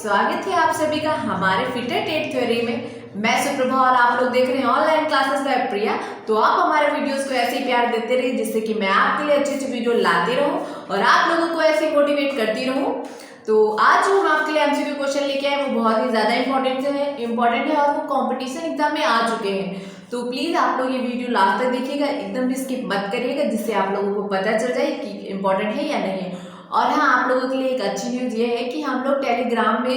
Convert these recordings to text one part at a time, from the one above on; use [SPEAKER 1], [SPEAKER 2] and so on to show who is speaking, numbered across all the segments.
[SPEAKER 1] स्वागत है आप सभी का हमारे फिटर टेट थ्योरी में। मैं सुप्रभा और आप लोग देख रहे हैं ऑनलाइन क्लासेस बाय प्रिया। तो आप हमारे वीडियोस को ऐसे ही प्यार देते रहिए जिससे कि मैं आपके लिए अच्छे अच्छे वीडियो लाती रहूं और आप लोगों को ऐसे मोटिवेट करती रहूं। तो आज जो हम आपके लिए एमसीक्यू क्वेश्चन लेके आए वो बहुत ही ज्यादा इंपॉर्टेंट है और वो कॉम्पिटिशन एग्जाम में आ चुके हैं। तो प्लीज आप लोग ये वीडियो लास्ट तक देखिएगा, एकदम भी स्किप मत करिएगा, जिससे आप लोगों को पता चल जाए कि इम्पोर्टेंट है या नहीं है। और हाँ, आप लोगों के लिए एक अच्छी न्यूज़ ये है कि हम लोग टेलीग्राम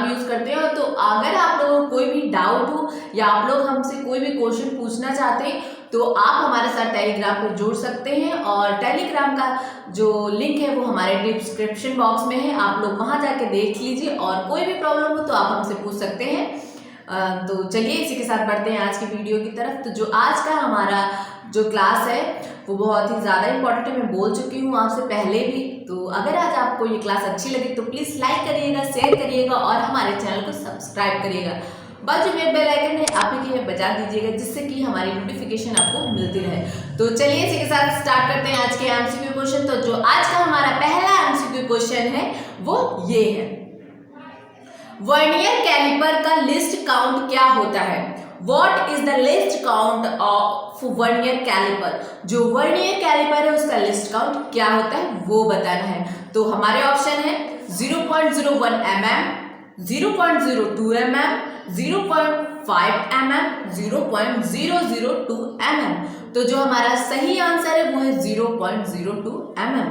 [SPEAKER 1] यूज़ करते हैं। तो अगर आप लोगों को कोई भी डाउट हो या आप लोग हमसे कोई भी क्वेश्चन पूछना चाहते हैं तो आप हमारे साथ टेलीग्राम पर जुड़ सकते हैं। और टेलीग्राम का जो लिंक है वो हमारे डिस्क्रिप्शन बॉक्स में है, आप लोग वहाँ जाके देख लीजिए और कोई भी प्रॉब्लम हो तो आप हमसे पूछ सकते हैं। तो चलिए इसी के साथ बढ़ते हैं आज की वीडियो की तरफ। तो जो आज का हमारा जो क्लास है वो बहुत ही ज़्यादा इंपॉर्टेंट है, मैं बोल चुकी हूँ आपसे पहले भी। तो अगर आज आपको ये क्लास अच्छी लगे तो प्लीज़ लाइक करिएगा, शेयर करिएगा और हमारे चैनल को सब्सक्राइब करिएगा। बाजू में बेल आइकन है, आप ही के बजा दीजिएगा जिससे कि हमारी नोटिफिकेशन आपको मिलती रहे। तो चलिए इसी के साथ स्टार्ट करते हैं आज के एमसीक्यू क्वेश्चन। तो जो आज का हमारा पहला एमसीक्यू क्वेश्चन है वो ये है, वर्नियर कैलिपर का लिस्ट काउंट क्या होता है? What is the list count of vernier calliper? जो वर्नियर कैलिपर है उसका लिस्ट काउंट क्या होता है वो बताना है। तो हमारे ऑप्शन है 0.01 mm, 0.02 mm, 0.5 mm, 0.002 mm। तो जो हमारा सही आंसर है वो है 0.02 mm।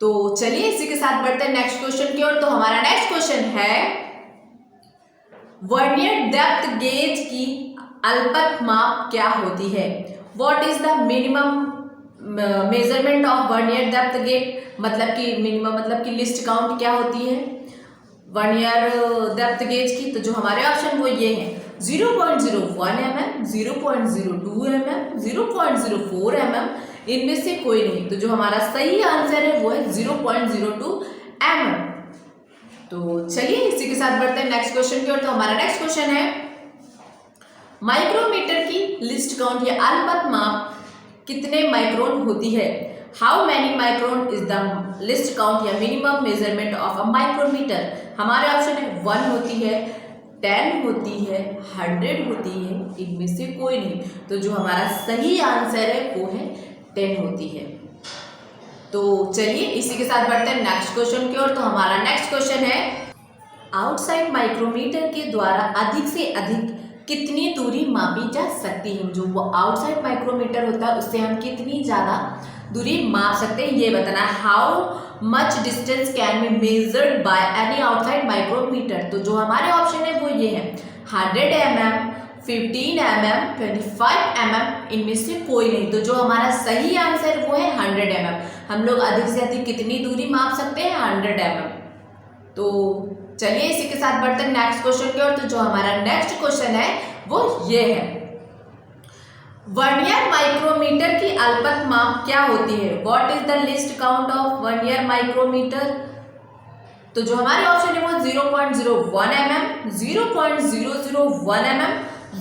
[SPEAKER 1] तो चलिए इसी के साथ बढ़ते हैं नेक्स्ट क्वेश्चन की ओर। तो हमारा नेक्स्ट क्वेश्चन है, वर्नियर डेप्थ गेज की अल्पत माप क्या होती है? What is the minimum measurement of vernier depth gauge? मतलब कि मिनिमम मतलब कि लिस्ट काउंट क्या होती है वर्नियर डेप्थ गेज की? तो जो हमारे ऑप्शन वो ये हैं 0.01 mm, 0.02 mm, 0.04 mm, इनमें से कोई नहीं। तो जो हमारा सही आंसर है वो है 0.02 mm। तो चलिए इसी के साथ बढ़ते हैं नेक्स्ट क्वेश्चन की ओर। तो हमारा नेक्स्ट क्वेश्चन है, माइक्रोमीटर की लिस्ट काउंट या अल्पत माप कितने माइक्रोन होती है? How many micron is the list count या minimum measurement of a micrometer? हमारे ऑप्शन है 1 होती है, 10 होती है, 100 होती है, इनमें से कोई नहीं। तो जो हमारा सही आंसर है वो है 10 होती है। तो चलिए इसी के साथ बढ़ते हैं नेक्स्ट क्वेश्चन की ओर। तो हमारा नेक्स्ट क्वेश्चन है, आउटसाइड माइक्रोमीटर के द्वारा अधिक से अधिक कितनी दूरी मापी जा सकती है? जो वो आउटसाइड माइक्रोमीटर होता है उससे हम कितनी ज़्यादा दूरी माप सकते हैं ये बताना है। How much distance can be measured by any outside micrometer? तो जो हमारे ऑप्शन है वो ये है 100 mm, 15 mm, 25 mm, इनमें से कोई नहीं। तो जो हमारा सही आंसर वो है 100 mm। हम लोग अधिक से अधिक कितनी दूरी माप सकते हैं? 100 mm। तो चलिए इसी के साथ बढ़ते हैं नेक्स्ट क्वेश्चन की ओर। तो जो हमारा नेक्स्ट क्वेश्चन है वो ये है, वर्नियर माइक्रोमीटर की अल्पत माप क्या होती है? What is the list count of vernier micrometer? तो जो हमारे ऑप्शन है वो 0.01 mm, 0.001 mm,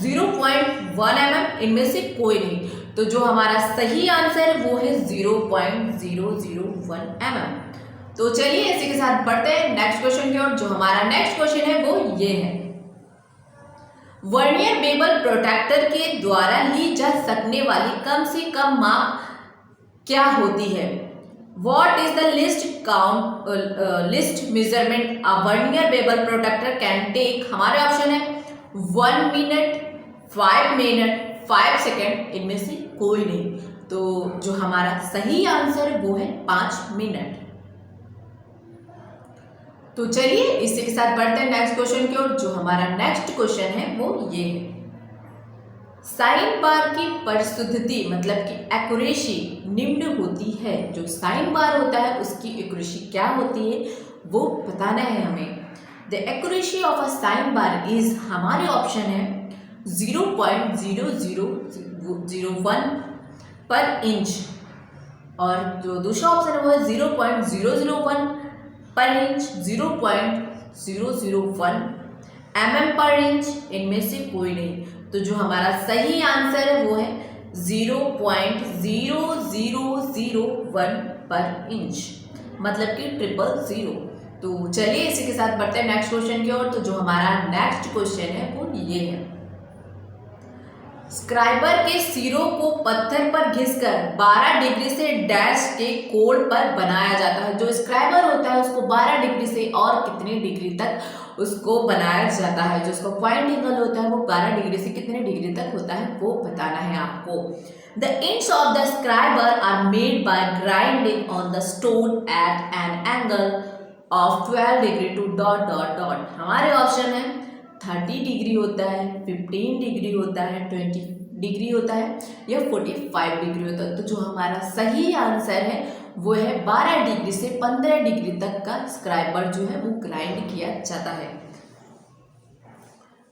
[SPEAKER 1] 0.1 mm, इनमें से कोई नहीं। तो जो हमारा सही आंसर है वो है 0.001 mm। तो चलिए इसी के साथ बढ़ते हैं नेक्स्ट क्वेश्चन की ओर। जो हमारा नेक्स्ट क्वेश्चन है वो ये है, वर्नियर बेवल प्रोट्रैक्टर के द्वारा ली जा सकने वाली कम से कम माप क्या होती है? What is the list measurement a vernier bevel protractor can take? हमारे ऑप्शन है 1 मिनट, 5 मिनट, 5 सेकेंड, इनमें से कोई नहीं। तो जो हमारा सही आंसर है वो है 5 मिनट। तो चलिए इसी के साथ बढ़ते हैं नेक्स्ट क्वेश्चन की ओर। जो हमारा नेक्स्ट क्वेश्चन है वो ये है, साइन बार की परिशुद्धति मतलब कि एक्यूरेसी निम्न होती है। जो साइन बार होता है उसकी एक्यूरेसी क्या होती है वो बताना है हमें। The accuracy of a sine bar is, हमारे ऑप्शन है 0.0001 पर इंच और जो दूसरा ऑप्शन है वो है 0.001 पर इंच, 0.001 mm पर इंच, इनमें से कोई नहीं। तो जो हमारा सही आंसर है वो है 0.0001 पर इंच, मतलब कि 000। तो चलिए इसी के साथ बढ़ते हैं नेक्स्ट क्वेश्चन की ओर। तो जो हमारा नेक्स्ट क्वेश्चन है वो ये है, स्क्राइबर के सिरों को पत्थर पर घिसकर 12 डिग्री से डैश के कोण पर बनाया जाता है। जो स्क्राइबर होता है उसको 12 डिग्री से और कितने डिग्री तक उसको बनाया जाता है, जो उसका पॉइंट एंगल होता है वो 12 डिग्री से कितने डिग्री तक होता है वो बताना है आपको। The ends of the scriber are made by grinding on the stone at an angle of 12 degree to dot dot dot. हमारे ऑप्शन है 30 डिग्री होता है, 15 डिग्री होता है, 20 डिग्री होता है या 45 डिग्री होता है। तो जो हमारा सही आंसर है वो है 12 डिग्री से 15 डिग्री तक का स्क्राइबर जो है वो ग्राइंड किया जाता है।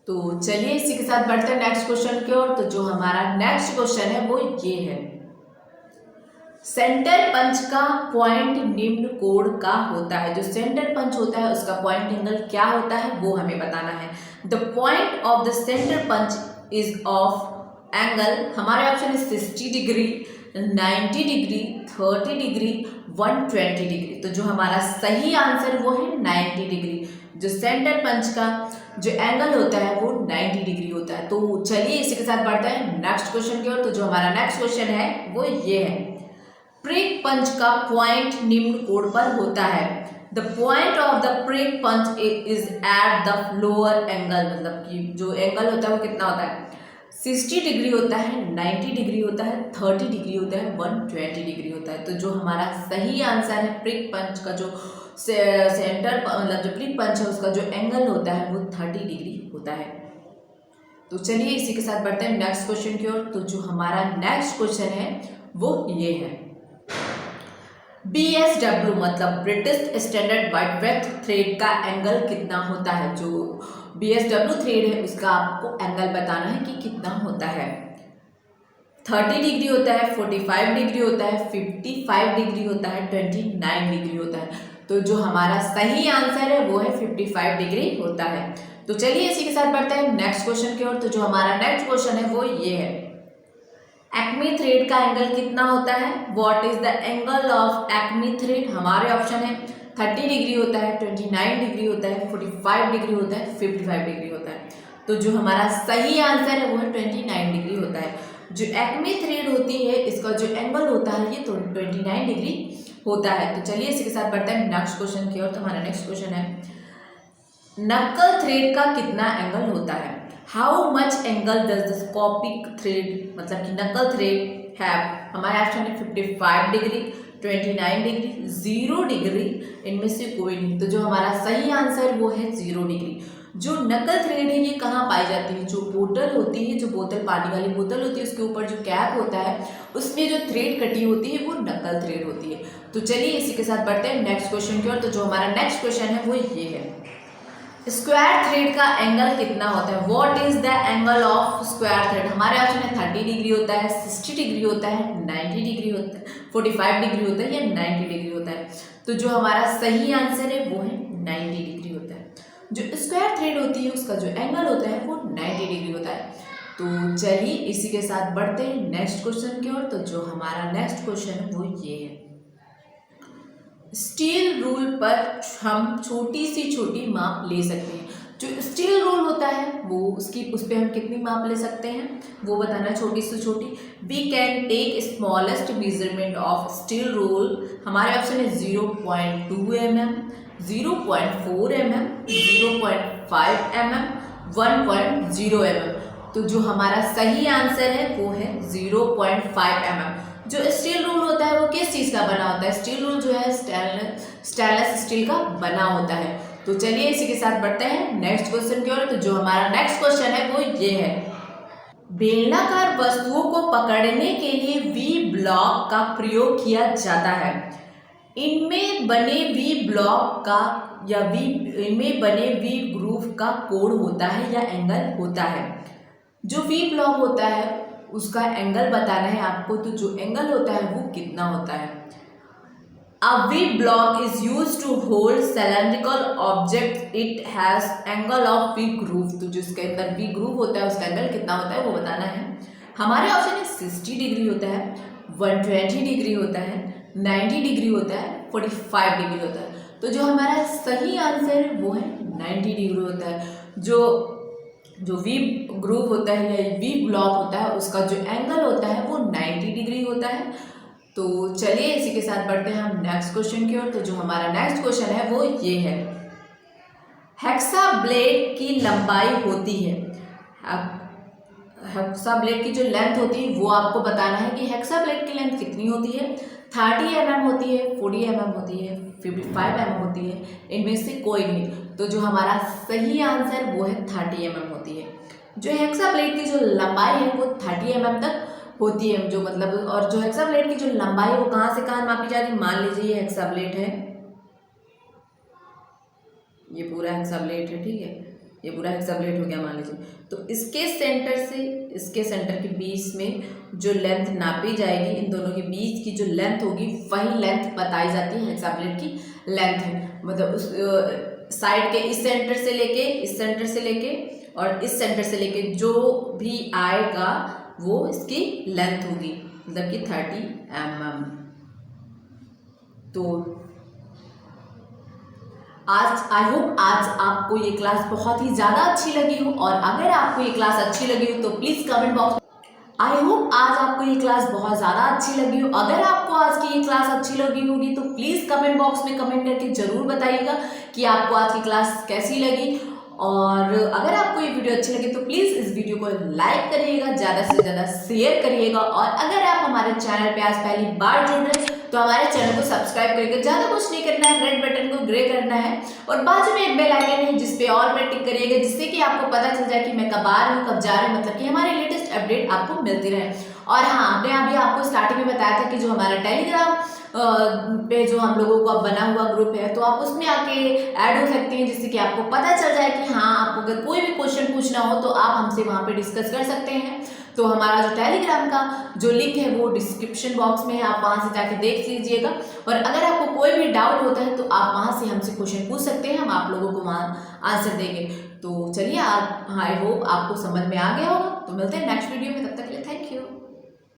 [SPEAKER 1] तो चलिए इसी के साथ बढ़ते हैं नेक्स्ट क्वेश्चन की ओर। तो जो हमारा नेक्स्ट क्वेश्चन है वो ये है, सेंटर पंच का पॉइंट निम्न कोण का होता है। जो सेंटर पंच होता है उसका पॉइंट एंगल क्या होता है वो हमें बताना है। The point of the centre punch is of angle, हमारे ऑप्शन है 60 डिग्री, 90 डिग्री, 30 डिग्री, 120 डिग्री। तो जो हमारा सही आंसर वो है 90 डिग्री। जो सेंटर पंच का जो एंगल होता है वो 90 डिग्री होता है। तो चलिए इसी के साथ बढ़ते हैं नेक्स्ट क्वेश्चन की ओर। तो जो हमारा नेक्स्ट क्वेश्चन है वो ये है, प्रिक पंच का पॉइंट निम्न कोण पर होता है। The point of the prick punch is at the lower angle, मतलब कि जो एंगल होता है वो कितना होता है 60 डिग्री होता है, 90 डिग्री होता है, 30 डिग्री होता है, 120 डिग्री होता है। तो जो हमारा सही आंसर है प्रिक पंच का जो सेंटर मतलब जो प्रिक पंच है उसका जो एंगल होता है वो 30 डिग्री होता है। तो चलिए इसी के साथ बढ़ते हैं नेक्स्ट क्वेश्चन की ओर। तो जो हमारा नेक्स्ट क्वेश्चन है वो ये है, BSW मतलब British standard wide breath thread का एंगल कितना होता है। जो BSW थ्रेड है उसका आपको एंगल बताना है कि कितना होता है। 30 डिग्री होता है, 45 डिग्री होता है, 55 डिग्री होता है, 29 डिग्री होता है। तो जो हमारा सही आंसर है वो है 55 डिग्री होता है। तो चलिए इसी के साथ बढ़ते हैं नेक्स्ट क्वेश्चन की ओर। तो जो हमारा नेक्स्ट क्वेश्चन है वो ये है, एक्मी थ्रेड का एंगल कितना होता है। What is the angle of acme thread, हमारे ऑप्शन है 30 डिग्री होता है, 29 डिग्री होता है, 45 डिग्री होता है, 55 डिग्री होता है। तो जो हमारा सही आंसर है वो है 29 डिग्री होता है। जो एक्मी थ्रेड होती है इसका जो एंगल होता है ये 29 डिग्री होता है। तो चलिए इसी के साथ बढ़ते हैं नेक्स्ट क्वेश्चन की ओर। तो हमारा नेक्स्ट क्वेश्चन है, नक्कल थ्रेड का कितना एंगल होता है। How much angle does the scopic thread मतलब कि नक्कल थ्रेड हैव, हमारे ऑप्शन है 55 डिग्री, 29 डिग्री, 0 डिग्री, इनमें से कोई नहीं। तो जो हमारा सही आंसर वो है 0 डिग्री। जो नक्कल थ्रेड है ये कहाँ पाई जाती है, जो बोतल होती है, जो बोतल पानी वाली बोतल होती है उसके ऊपर जो कैप होता है उसमें जो थ्रेड कटी होती है वो नक्कल थ्रेड होती है। तो चलिए इसी के साथ बढ़ते हैं नेक्स्ट क्वेश्चन की ओर। तो जो हमारा नेक्स्ट क्वेश्चन है वो ये है, स्क्वायर थ्रेड का एंगल कितना होता है। What is the angle of square thread, हमारे ऑप्शन है 30 डिग्री होता है, 60 डिग्री होता है, 90 डिग्री होता है, 45 डिग्री होता है या 90 डिग्री होता है। तो जो हमारा सही आंसर है वो है 90 डिग्री होता है। जो स्क्वायर थ्रेड होती है उसका जो एंगल होता है वो 90 डिग्री होता है। तो चलिए इसी के साथ बढ़ते हैं नेक्स्ट क्वेश्चन की ओर। तो जो हमारा नेक्स्ट क्वेश्चन है वो ये है, स्टील रूल पर हम छोटी से छोटी माप ले सकते हैं। जो स्टील रूल होता है वो उस पर हम कितनी माप ले सकते हैं वो बताना, छोटी से छोटी। We can take smallest measurement of steel rule, हमारे ऑप्शन है 0.2 mm, 0.4 mm, 0.5 mm, 1.0 mm। तो जो हमारा सही आंसर है वो है 0.5 mm। जो स्टील रूल होता है वो किस चीज़ का बना होता है, स्टील रूल जो है स्टेनलेस स्टील का बना होता है। तो चलिए इसी के साथ बढ़ते हैं नेक्स्ट क्वेश्चन की ओर। तो जो हमारा नेक्स्ट क्वेश्चन है वो ये है, बेलनाकार वस्तुओं को पकड़ने के लिए वी ब्लॉक का प्रयोग किया जाता है। इनमें बने वी ब्लॉक का या इनमें बने वी ग्रूव का कोण होता है या एंगल होता है। जो वी ब्लॉक होता है उसका एंगल बताना है आपको। तो जो एंगल होता है वो कितना होता है। A V block is used to hold cylindrical object, it has angle of V groove. तो जिसके अंदर वी ग्रूव होता है उसका एंगल कितना होता है वो बताना है। हमारे ऑप्शन है 60 डिग्री होता है, 120 डिग्री होता है, 90 डिग्री होता है, 45 डिग्री होता है। तो जो हमारा सही आंसर है वो है 90 डिग्री होता है। जो वी ग्रूव होता है या वी ब्लॉक होता है उसका जो एंगल होता है वो 90 डिग्री होता है। तो चलिए इसी के साथ बढ़ते हैं हम नेक्स्ट क्वेश्चन की ओर। तो जो हमारा नेक्स्ट क्वेश्चन है वो ये है, हेक्सा ब्लेड की लंबाई होती है, हेक्सा ब्लेड की जो लेंथ होती है वो आपको बताना है कि हेक्सा ब्लेड की लेंथ कितनी होती है। 30 mm होती है, 40 mm होती है, 55 mm होती है, इनमें से कोई नहीं। तो जो हमारा सही आंसर वो है 30 mm होती है। जो हेक्सा ब्लेड की जो लंबाई है वो 30 mm तक होती है, जो मतलब, और जो हेक्सा ब्लेड की जो लंबाई है वो कहाँ से कहाँ मापी जा रही है। मान लीजिए ये हेक्सा ब्लेड है, ये पूरा हेक्सा ब्लेड है, ठीक है, ये पूरा हेक्सा ब्लेड हो गया मान लीजिए। तो इसके सेंटर से इसके सेंटर के बीच में जो लेंथ नापी जाएगी, इन दोनों के बीच की जो लेंथ होगी वही लेंथ बताई जाती है हेक्सा ब्लेड की लेंथ है। मतलब उस साइड के इस सेंटर से लेके इस सेंटर से लेके और इस सेंटर से लेके जो भी आएगा वो इसकी लेंथ होगी, मतलब कि 30 mm। तो आज आई होप आज आपको ये क्लास बहुत ही ज़्यादा अच्छी लगी हो, और अगर आपको ये क्लास अच्छी लगी हो तो please comment box, I hope आज आपको ये क्लास बहुत ज़्यादा अच्छी लगी हो। अगर आपको आज की ये क्लास अच्छी लगी होगी तो प्लीज़ कमेंट बॉक्स में कमेंट करके ज़रूर बताइएगा कि आपको आज की क्लास कैसी लगी। और अगर आपको ये वीडियो अच्छी लगी तो प्लीज़ इस वीडियो को लाइक करिएगा, ज़्यादा से ज़्यादा शेयर करिएगा, और अगर आप हमारे चैनल पे आज पहली बार जुड़ रहे हैं तो हमारे चैनल को सब्सक्राइब करिएगा। ज़्यादा कुछ नहीं करना है, रेड बटन को ग्रे करना है और बाजू में एक बेल आइकन है जिस पे ऑल पे टिक करिएगा, जिससे कि आपको पता चल जाए कि मैं कब आ रही हूँ, कब जा रही हूँ, मतलब कि हमारी लेटेस्ट अपडेट आपको मिलती रहे। और हाँ, हमने अभी आपको स्टार्टिंग में बताया था कि जो हमारा टेलीग्राम पे जो हम लोगों का बना हुआ ग्रुप है, तो आप उसमें आके ऐड हो सकते हैं, जिससे कि आपको पता चल जाए कि हाँ, आपको अगर कोई भी क्वेश्चन पूछना हो तो आप हमसे वहाँ पे डिस्कस कर सकते हैं। तो हमारा जो टेलीग्राम का जो लिंक है वो डिस्क्रिप्शन बॉक्स में है, आप वहाँ से जाके देख लीजिएगा। और अगर आपको कोई भी डाउट होता है तो आप वहाँ से हमसे क्वेश्चन पूछ सकते हैं, हम आप लोगों को वहाँ आंसर देंगे। तो चलिए, आई होप आपको समझ में आ गया होगा। तो मिलते हैं नेक्स्ट वीडियो में, तब तक के लिए थैंक यू।